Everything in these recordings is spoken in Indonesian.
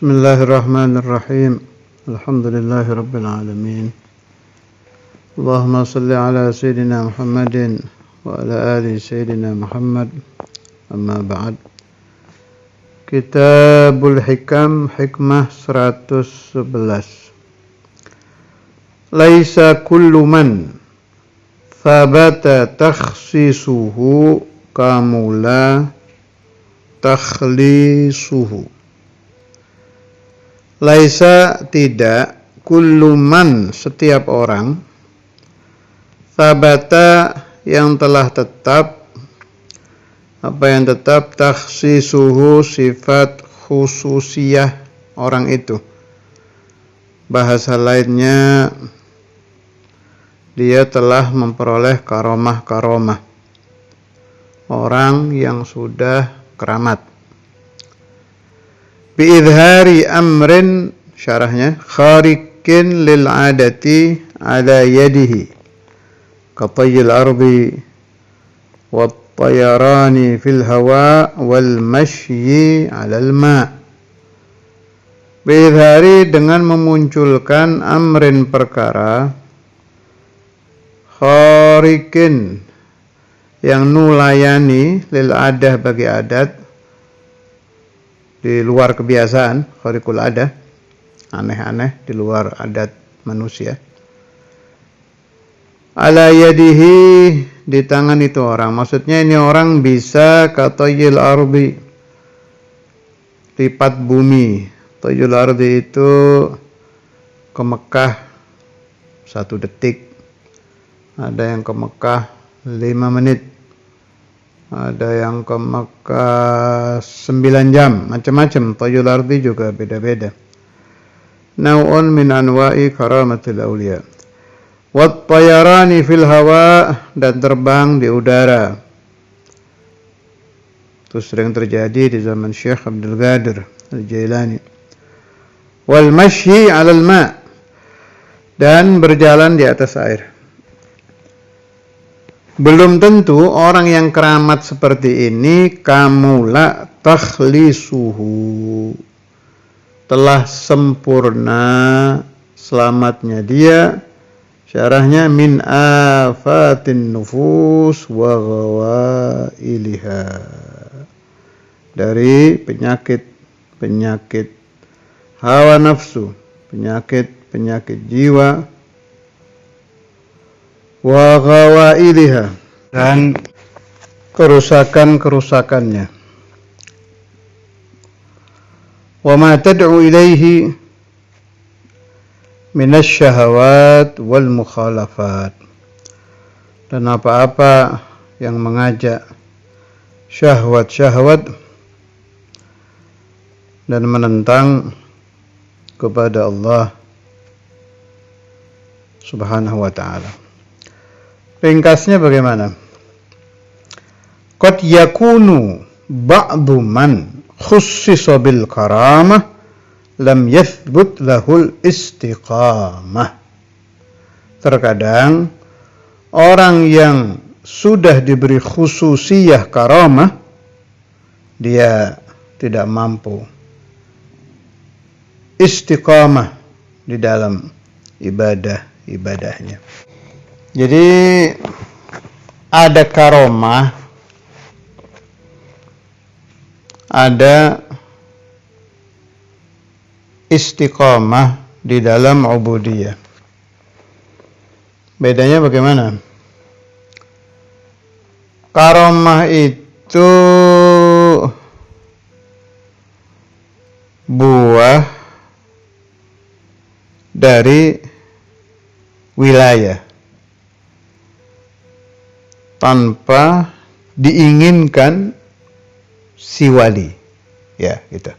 Bismillahirrahmanirrahim. Alhamdulillahirabbil alamin. Allahumma shalli ala sayyidina Muhammadin wa ala ali sayyidina Muhammad. Amma ba'd. Kitabul Hikam, hikmah 111. Laisa kullu man thabata takhsisuhu kamula takhlisuhu. Laisa tidak, kullu man setiap orang, thabata yang telah tetap, apa yang tetap, takhsisuhu sifat khususiyah orang itu. Bahasa lainnya, dia telah memperoleh karomah-karomah orang yang sudah keramat. Bi'idhari amrin, syarahnya, kharikin lil adati ala yadihi katayil ardi wat tayarani fil hawa wal mashyi alal ma'. Bi'idhari, dengan memunculkan, amrin perkara, kharikin yang nulayani, lil adah bagi adat, di luar kebiasaan, kharikul adah, aneh-aneh di luar adat manusia. Ala yadihi, di tangan itu orang, maksudnya ini orang bisa katayil ardi, lipat bumi. Tayil ardi itu ke Mekah 1 detik, ada yang ke Mekah 5 menit, ada yang ke Mekah 9 jam, macam-macam. Tayul ardi juga beda-beda. Nau'un min anwa'i karamatil awliya. Wat tayarani fil hawa, dan terbang di udara. Itu sering terjadi di zaman Syekh Abdul Qadir Al-Jailani. Wal mashyi 'alal ma', dan berjalan di atas air. Belum tentu orang yang keramat seperti ini kamula takhlisuhu, telah sempurna selamatnya dia. Syarahnya, min afatin nufus wa ghawailiha, dari penyakit hawa nafsu, penyakit jiwa, wa ghawailiha, dan kerusakan-kerusakannya. Wa ma tad'u ilaihi minasyahawat wal mukhalafat, dan apa-apa yang mengajak syahwat-syahwat dan menentang kepada Allah Subhanahu wa ta'ala. Ringkasnya bagaimana? Qad yakunu ba'du man khussisa bil karamah lam yathbut lahul istiqamah. Terkadang orang yang sudah diberi khususiyah karamah, dia tidak mampu istiqamah di dalam ibadahnya. Jadi ada karomah, ada istiqamah di dalam ubudiyah. Bedanya bagaimana? Karomah itu buah dari wilayah, tanpa diinginkan si wali. Ya, gitu.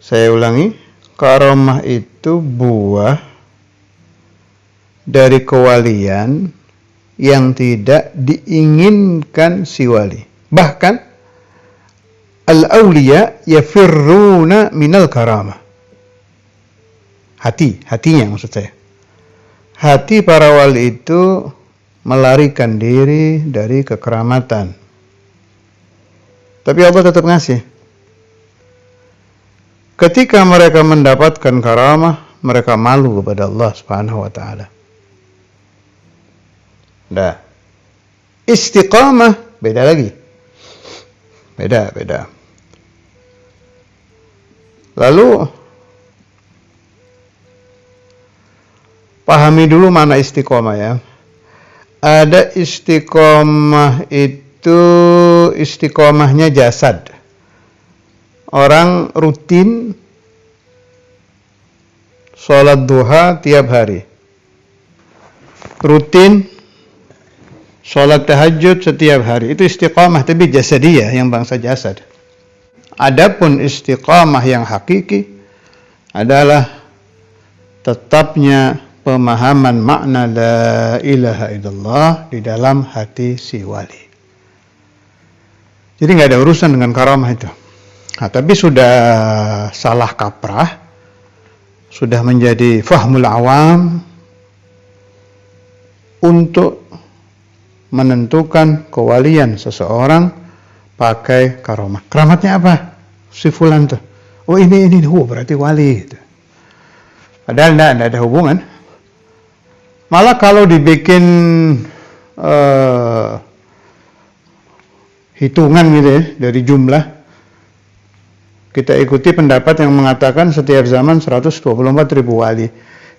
Saya ulangi, karomah itu buah dari kewalian yang tidak diinginkan si wali. Bahkan al-awliya yafirruna minal karamah. Hatinya maksud saya. Hati para wali itu melarikan diri dari kekeramatan. Tapi Allah tetap ngasih. ketika mereka mendapatkan karamah, mereka malu kepada Allah Subhanahu wa taala. Nah, istiqamah beda lagi. Beda. Lalu pahami dulu mana istiqomah ya. Ada istiqomah itu istiqomahnya jasad. Orang rutin sholat duha tiap hari. Rutin sholat tahajud setiap hari. Itu istiqamah tapi jasadiyah, yang bangsa jasad. Adapun istiqamah yang hakiki adalah tetapnya pemahaman makna la ilaha illallah di dalam hati si wali. Jadi nggak ada urusan dengan karamah itu. Nah, tapi sudah salah kaprah, sudah menjadi fahmul awam untuk menentukan kewalian seseorang pakai karamah. Keramatnya apa? Si fulan tuh. Oh ini berarti wali gitu. Padahal enggak ada hubungan. Malah kalau dibikin hitungan gitu ya, dari jumlah, kita ikuti pendapat yang mengatakan setiap zaman 124.000 wali.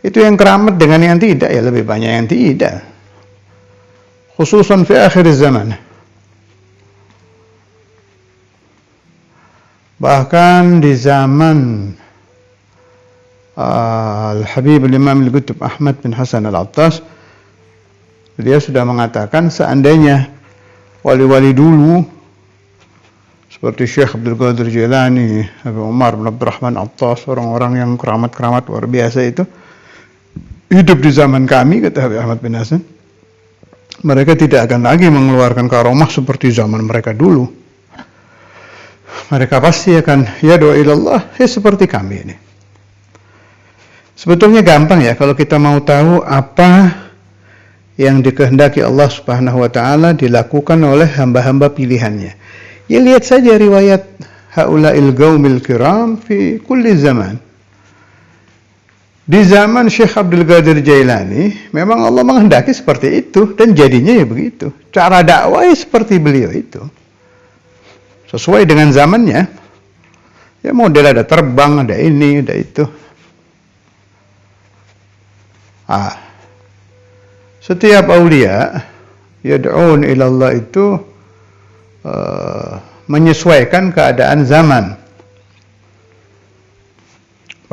Itu yang keramat dengan yang tidak, ya lebih banyak yang tidak. Khususan fi akhir zaman. Bahkan di zaman Al-Habib Al-Imam Al-Qutb Ahmad bin Hasan Al-Attas, dia sudah mengatakan seandainya wali-wali dulu seperti Syekh Abdul Qadir Jailani, Abu Umar bin Abdurrahman Attas, orang-orang yang keramat-keramat luar biasa itu hidup di zaman kami, kata Habib Ahmad bin Hasan, mereka tidak akan lagi mengeluarkan karamah seperti zaman mereka dulu. Mereka pasti akan yad'u ilallah seperti kami ini. Sebetulnya gampang ya kalau kita mau tahu apa yang dikehendaki Allah Subhanahu wa taala dilakukan oleh hamba-hamba pilihannya. Ya lihat saja riwayat haula'il qaumil kiram fi kulli zaman. Di zaman Syekh Abdul Qadir Jailani memang Allah menghendaki seperti itu dan jadinya ya begitu. Cara dakwah seperti beliau itu. Sesuai dengan zamannya. Ya model ada terbang, ada ini, ada itu. Setiap aulia yad'un ilallah itu menyesuaikan keadaan zaman.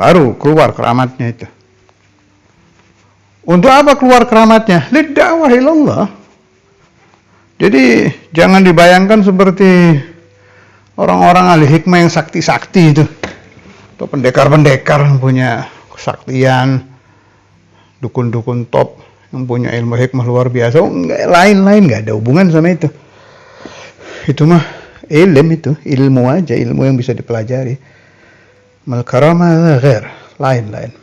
Baru keluar keramatnya itu. Untuk apa keluar keramatnya? Lidda'wah ilallah. Jadi jangan dibayangkan seperti orang-orang ahli hikmah yang sakti-sakti itu. Atau pendekar-pendekar yang punya kesaktian, dukun-dukun top yang punya ilmu hikmah luar biasa. Lain-lain, nggak ada hubungan sama itu. Itu mah ilmu aja, ilmu yang bisa dipelajari. Mal karamah ghair, lain-lain.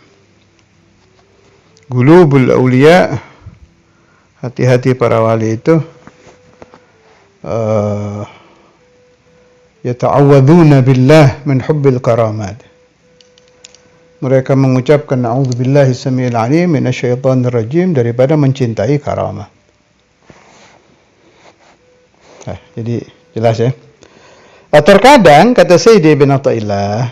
Gulubul auliya, hati-hati para wali itu yata'awwaduna billah min hubbil karamat. Mereka mengucapkan a'udzubillahi samiil alim minasyaitonir rajim daripada mencintai karamah. Jadi jelas ya. Terkadang kata Sayyidi Ibn Athaillah,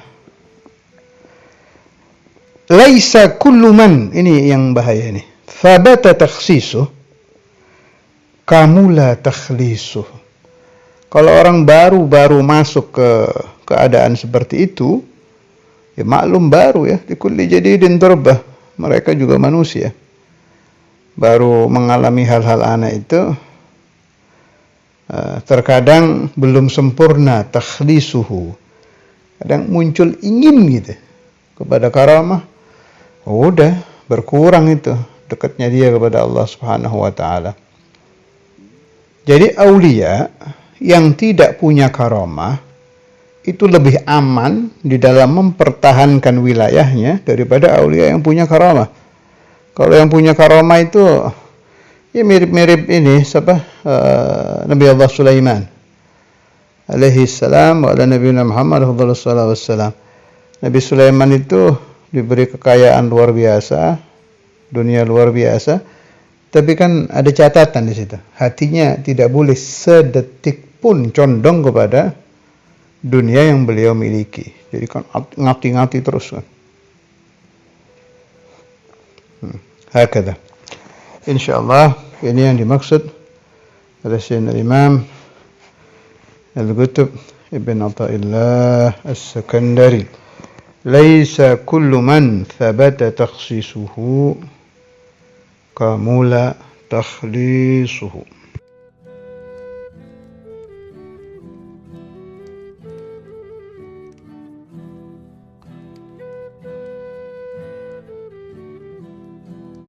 laisa kullu man, ini yang bahaya ini, thabata takhsisuh kamula takhlisuh. Kalau orang baru masuk ke keadaan seperti itu, ya maklum baru ya, likulli jadidin darbah. Mereka juga manusia. Baru mengalami hal-hal aneh itu, terkadang belum sempurna takhlisuhu. Kadang muncul ingin gitu kepada karamah. Udah berkurang itu dekatnya dia kepada Allah Subhanahu wa taala. Jadi aulia yang tidak punya karamah itu lebih aman di dalam mempertahankan wilayahnya daripada aulia yang punya karamah. Kalau yang punya karamah itu ya mirip-mirip ini Nabi Allah Sulaiman alaihi salam wa ala nabiyina Muhammad sallallahu alaihi wasallam. Nabi Sulaiman itu diberi kekayaan luar biasa, dunia luar biasa, tapi kan ada catatan di situ. Hatinya tidak boleh sedetik pun condong kepada dunia yang beliau miliki. Jadi kan ngati-ngati terus kan. Hakada. Insyaallah ini yang dimaksud oleh Sayyidina Imam Al-Qutb Ibn Athaillah As-Sakandari. Laisa kullu man thabata takhsisuhu kamula takhlisuhu.